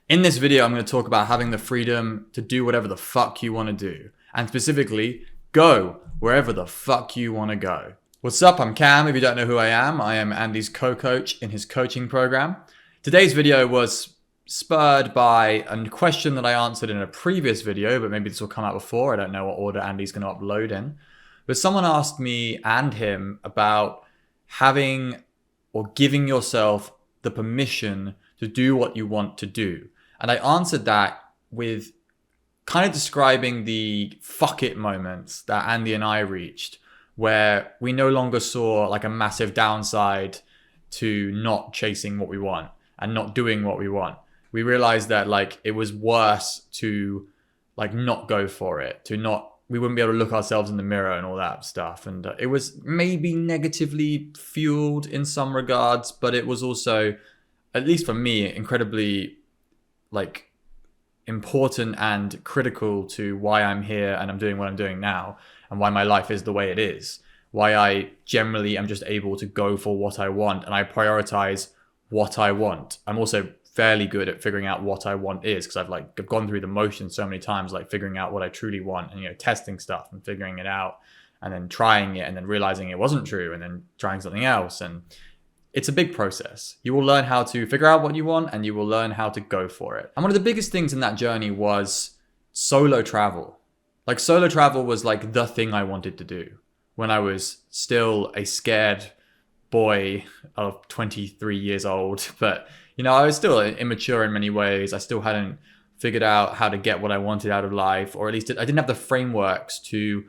In this video, I'm going to talk about having the freedom to do whatever the fuck you want to do. And specifically, go wherever the fuck you want to go. What's up? I'm Cam. If you don't know who I am Andy's co-coach in his coaching program. Today's video was spurred by a question that I answered in a previous video, but maybe this will come out before. I don't know what order Andy's going to upload in. But someone asked me and him about having or giving yourself the permission to do what you want to do. And I answered that with kind of describing the fuck it moments that Andy and I reached, where we no longer saw like a massive downside to not chasing what we want and not doing what we want. We realized that like it was worse to like not go for it, we wouldn't be able to look ourselves in the mirror and all that stuff. And it was maybe negatively fueled in some regards, but it was also, at least for me, incredibly like important and critical to why I'm here and I'm doing what I'm doing now and why my life is the way it is. Why I generally am just able to go for what I want and I prioritize what I want. I'm also fairly good at figuring out what I want is because I've gone through the motions so many times, like figuring out what I truly want and, testing stuff and figuring it out and then trying it and then realizing it wasn't true and then trying something else. And it's a big process. You will learn how to figure out what you want and you will learn how to go for it. And one of the biggest things in that journey was solo travel. Like solo travel was like the thing I wanted to do when I was still a scared boy of 23 years old. But, I was still immature in many ways. I still hadn't figured out how to get what I wanted out of life, or at least I didn't have the frameworks to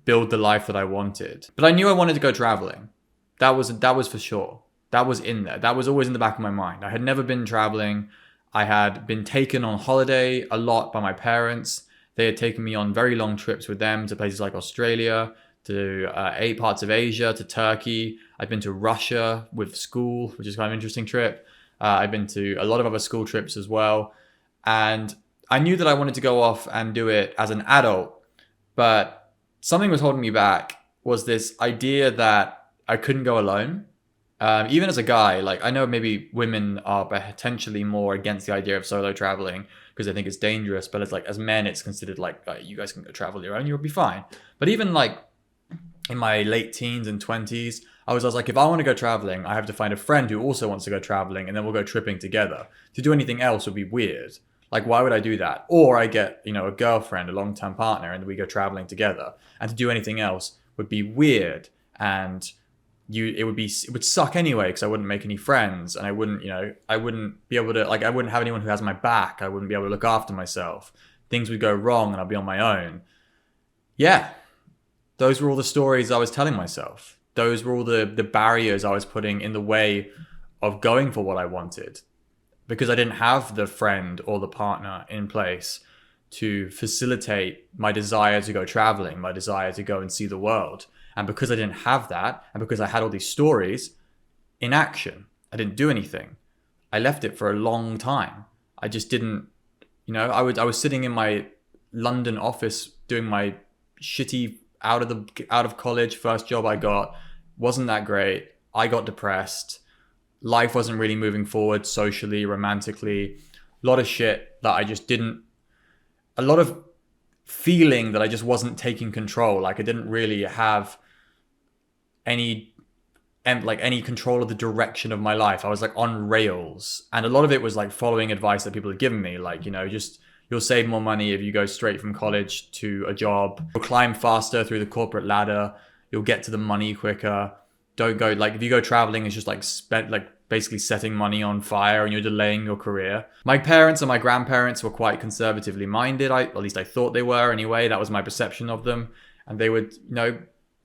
build the life that I wanted. But I knew I wanted to go traveling. That was for sure. That was in there. That was always in the back of my mind. I had never been traveling. I had been taken on holiday a lot by my parents. They had taken me on very long trips with them to places like Australia, to 8 parts of Asia, to Turkey. I've been to Russia with school, which is kind of an interesting trip. I've been to a lot of other school trips as well. And I knew that I wanted to go off and do it as an adult. But something was holding me back was this idea that I couldn't go alone. Even as a guy, like I know maybe women are potentially more against the idea of solo traveling because they think it's dangerous, but it's like as men, it's considered like you guys can go travel your own, you'll be fine. But even like in my late teens and 20s, I was like, if I want to go traveling, I have to find a friend who also wants to go traveling and then we'll go tripping together. To do anything else would be weird. Like, why would I do that? Or I get, a girlfriend, a long-term partner, and we go traveling together. And to do anything else would be weird. And it would suck anyway because I wouldn't make any friends and I wouldn't be able to, like, I wouldn't have anyone who has my back. I wouldn't be able to look after myself. Things would go wrong and I'll be on my own. Yeah, those were all the stories I was telling myself. Those were all the barriers I was putting in the way of going for what I wanted because I didn't have the friend or the partner in place to facilitate my desire to go traveling, my desire to go and see the world. And because I didn't have that, and because I had all these stories, inaction, I didn't do anything. I left it for a long time. I just didn't, I was sitting in my London office doing my shitty out of college first job I got. Wasn't that great. I got depressed. Life wasn't really moving forward socially, romantically. A lot of shit that I just didn't, a lot of feeling that I just wasn't taking control. Like I didn't really have any control of the direction of my life. I was like on rails. And a lot of it was like following advice that people had given me. Like, just you'll save more money if you go straight from college to a job. You'll climb faster through the corporate ladder. You'll get to the money quicker. Don't go, like, if you go traveling, it's just like basically setting money on fire and you're delaying your career. My parents and my grandparents were quite conservatively minded. At least I thought they were anyway. That was my perception of them. And they would,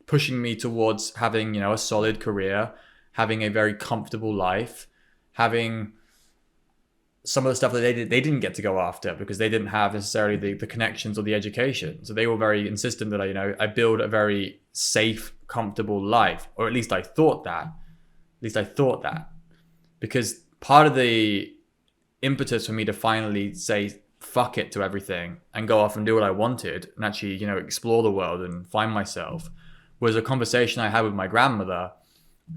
pushing me towards having, a solid career, having a very comfortable life, having some of the stuff that they didn't get to go after because they didn't have necessarily the connections or the education. So they were very insistent that I build a very safe, comfortable life, or at least I thought that. Because part of the impetus for me to finally say fuck it to everything and go off and do what I wanted and actually, explore the world and find myself was a conversation I had with my grandmother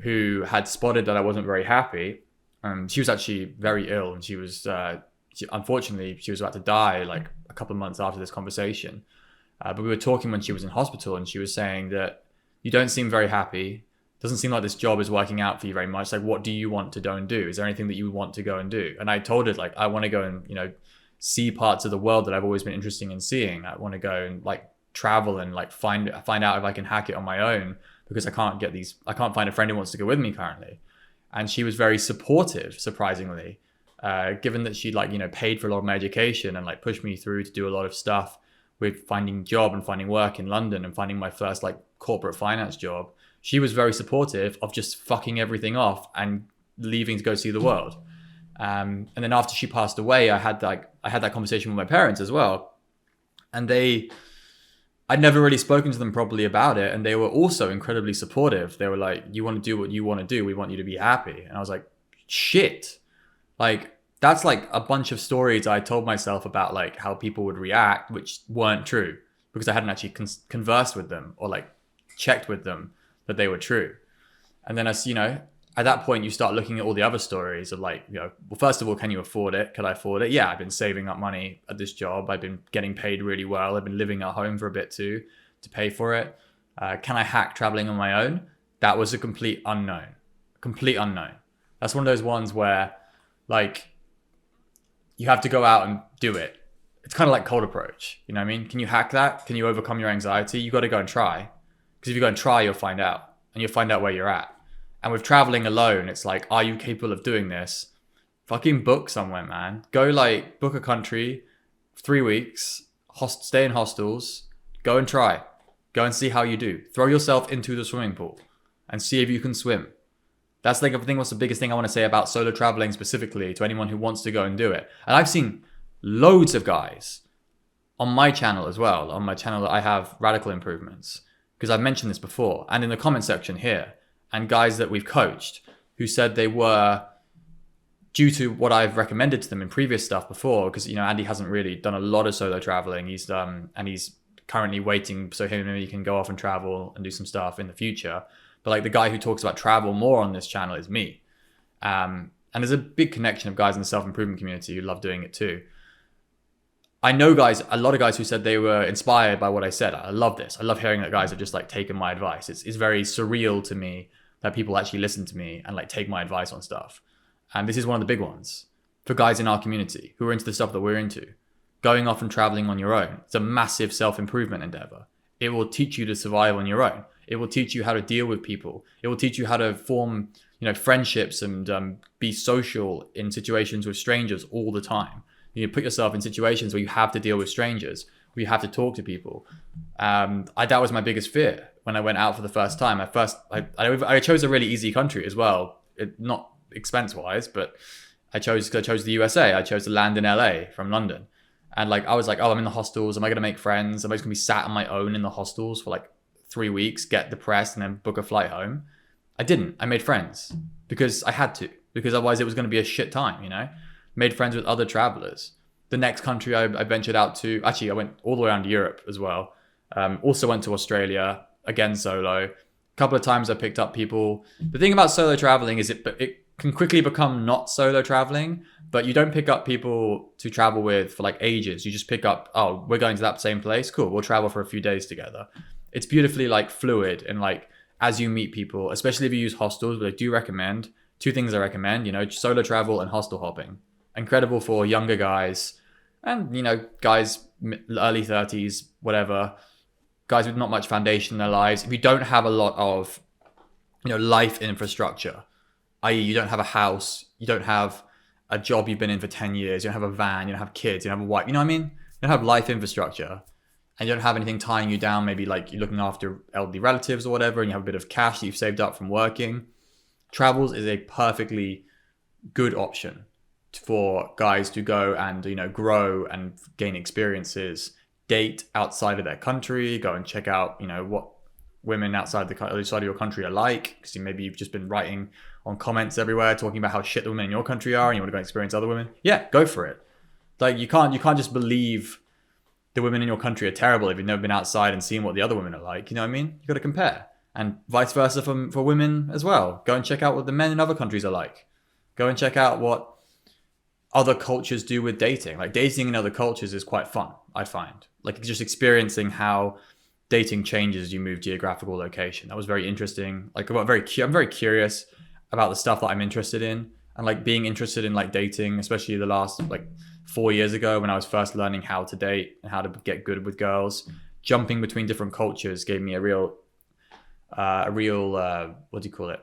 who had spotted that I wasn't very happy. She was actually very ill and she was unfortunately, she was about to die like a couple of months after this conversation. But we were talking when she was in hospital, and she was saying that you don't seem very happy. Doesn't seem like this job is working out for you very much. Like, what do you want to go and do? Is there anything that you want to go and do? And I told her, like, I want to go and, see parts of the world that I've always been interested in seeing. I want to go and like travel and like find out if I can hack it on my own, because I can't find a friend who wants to go with me currently. And she was very supportive, surprisingly, given that she'd paid for a lot of my education and like pushed me through to do a lot of stuff with finding job and finding work in London and finding my first like corporate finance job. She was very supportive of just fucking everything off and leaving to go see the world. And then after she passed away, I had that conversation with my parents as well. And I'd never really spoken to them properly about it. And they were also incredibly supportive. They were like, you want to do what you want to do. We want you to be happy. And I was like, shit. Like, that's like a bunch of stories I told myself about like how people would react, which weren't true because I hadn't actually conversed with them or like checked with them that they were true. And then at that point, you start looking at all the other stories of like, well, first of all, can you afford it? Could I afford it? Yeah, I've been saving up money at this job. I've been getting paid really well. I've been living at home for a bit too to pay for it. Can I hack traveling on my own? That was a complete unknown. That's one of those ones where like you have to go out and do it. It's kind of like cold approach. You know what I mean? Can you hack that? Can you overcome your anxiety? You got to go and try. Because if you go and try, you'll find out. And you'll find out where you're at. And with traveling alone, it's like, are you capable of doing this? Fucking book somewhere, man. Go like book a country, 3 weeks, stay in hostels, go and try. Go and see how you do. Throw yourself into the swimming pool and see if you can swim. That's like, I think what's the biggest thing I want to say about solo traveling specifically to anyone who wants to go and do it. And I've seen loads of guys on my channel as well. On my channel that I have Radical Improvements, because I've mentioned this before, and in the comment section here, and guys that we've coached who said they were, due to what I've recommended to them in previous stuff before, because Andy hasn't really done a lot of solo traveling. He's currently waiting so he can go off and travel and do some stuff in the future. But like the guy who talks about travel more on this channel is me. And there's a big connection of guys in the self-improvement community who love doing it too. I know a lot of guys who said they were inspired by what I said. I love this. I love hearing that guys have just like taken my advice. It's very surreal to me that people actually listen to me and like take my advice on stuff. And this is one of the big ones for guys in our community who are into the stuff that we're into. Going off and traveling on your own. It's a massive self-improvement endeavor. It will teach you to survive on your own. It will teach you how to deal with people. It will teach you how to form, friendships and be social in situations with strangers all the time. You put yourself in situations where you have to deal with strangers, where you have to talk to people. That was my biggest fear when I went out for the first time. I chose a really easy country as well, not expense-wise, but I chose the USA. I chose to land in LA from London. And like I was like, oh, I'm in the hostels. Am I going to make friends? Am I just going to be sat on my own in the hostels for like 3 weeks, get depressed, and then book a flight home? I didn't. I made friends because I had to, because otherwise it was going to be a shit time, Made friends with other travelers. The next country I ventured out to, actually I went all the way around Europe as well. Also went to Australia, again solo. A couple of times I picked up people. The thing about solo traveling is it can quickly become not solo traveling, but you don't pick up people to travel with for like ages. You just pick up, oh, we're going to that same place. Cool, we'll travel for a few days together. It's beautifully like fluid and like as you meet people, especially if you use hostels, but I do recommend, 2 things I recommend, solo travel and hostel hopping. Incredible for younger guys and, guys early 30s, whatever, guys with not much foundation in their lives. If you don't have a lot of, life infrastructure, i.e. you don't have a house, you don't have a job you've been in for 10 years, you don't have a van, you don't have kids, you don't have a wife, you know what I mean? You don't have life infrastructure and you don't have anything tying you down. Maybe like you're looking after elderly relatives or whatever, and you have a bit of cash that you've saved up from working. Travels is a perfectly good option for guys to go and grow and gain experiences, date outside of their country, go and check out what women outside of your country are like, because maybe you've just been writing on comments everywhere talking about how shit the women in your country are and you want to go and experience other women. Yeah, go for it. Like you can't just believe the women in your country are terrible if you've never been outside and seen what the other women are like. You know what I mean? You got to compare, and vice versa for women as well. Go and check out what the men in other countries are like. Go and check out what other cultures do with dating. Like dating in other cultures is quite fun, I find. Like just experiencing how dating changes as you move geographical location. That was very interesting. Like I'm very curious about the stuff that I'm interested in, and like being interested in like dating, especially the last like 4 years ago when I was first learning how to date and how to get good with girls. Jumping between different cultures gave me a real what do you call it,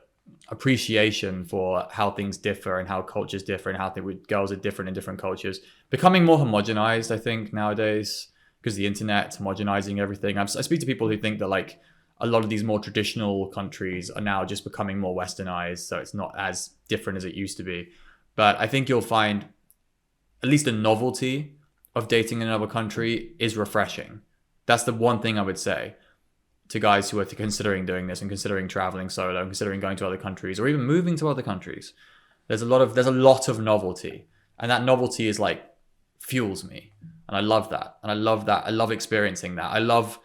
appreciation for how things differ and how cultures differ and how girls are different in different cultures. Becoming more homogenized, I think, nowadays, because the internet's homogenizing everything. I speak to people who think that like a lot of these more traditional countries are now just becoming more westernized, so it's not as different as it used to be. But I think you'll find at least the novelty of dating in another country is refreshing. That's the one thing I would say to guys who are considering doing this and considering traveling solo and considering going to other countries or even moving to other countries. There's a lot of novelty, and that novelty is like fuels me, and I love that. And I love experiencing that. I love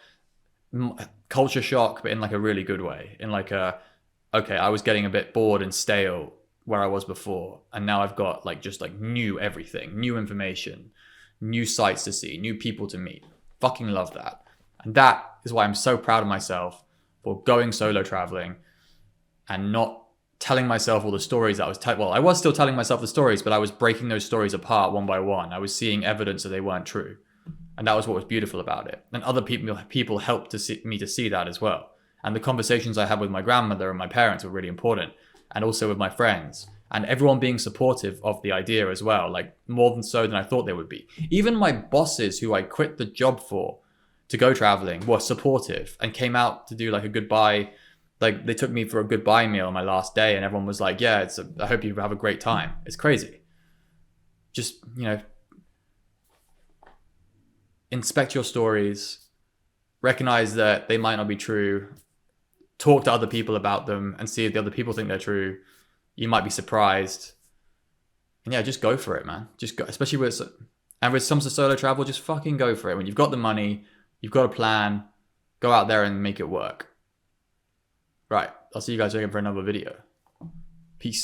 culture shock, but in like a really good way. In like okay, I was getting a bit bored and stale where I was before, and now I've got like just like new everything, new information, new sights to see, new people to meet. Fucking love that. And that is why I'm so proud of myself for going solo traveling and not telling myself all the stories that I was I was still telling myself the stories, but I was breaking those stories apart one by one. I was seeing evidence that they weren't true. And that was what was beautiful about it. And other people helped me to see that as well. And the conversations I had with my grandmother and my parents were really important. And also with my friends. And everyone being supportive of the idea as well. Like more than so than I thought they would be. Even my bosses who I quit the job for to go traveling were supportive and came out to do like a goodbye. Like they took me for a goodbye meal on my last day, and everyone was like, yeah, I hope you have a great time. It's crazy. Just, inspect your stories, recognize that they might not be true, talk to other people about them and see if the other people think they're true. You might be surprised. And yeah, just go for it, man. Just go, especially with some solo travel, just fucking go for it. When you've got the money, you've got a plan, go out there and make it work. Right. I'll see you guys again for another video. Peace.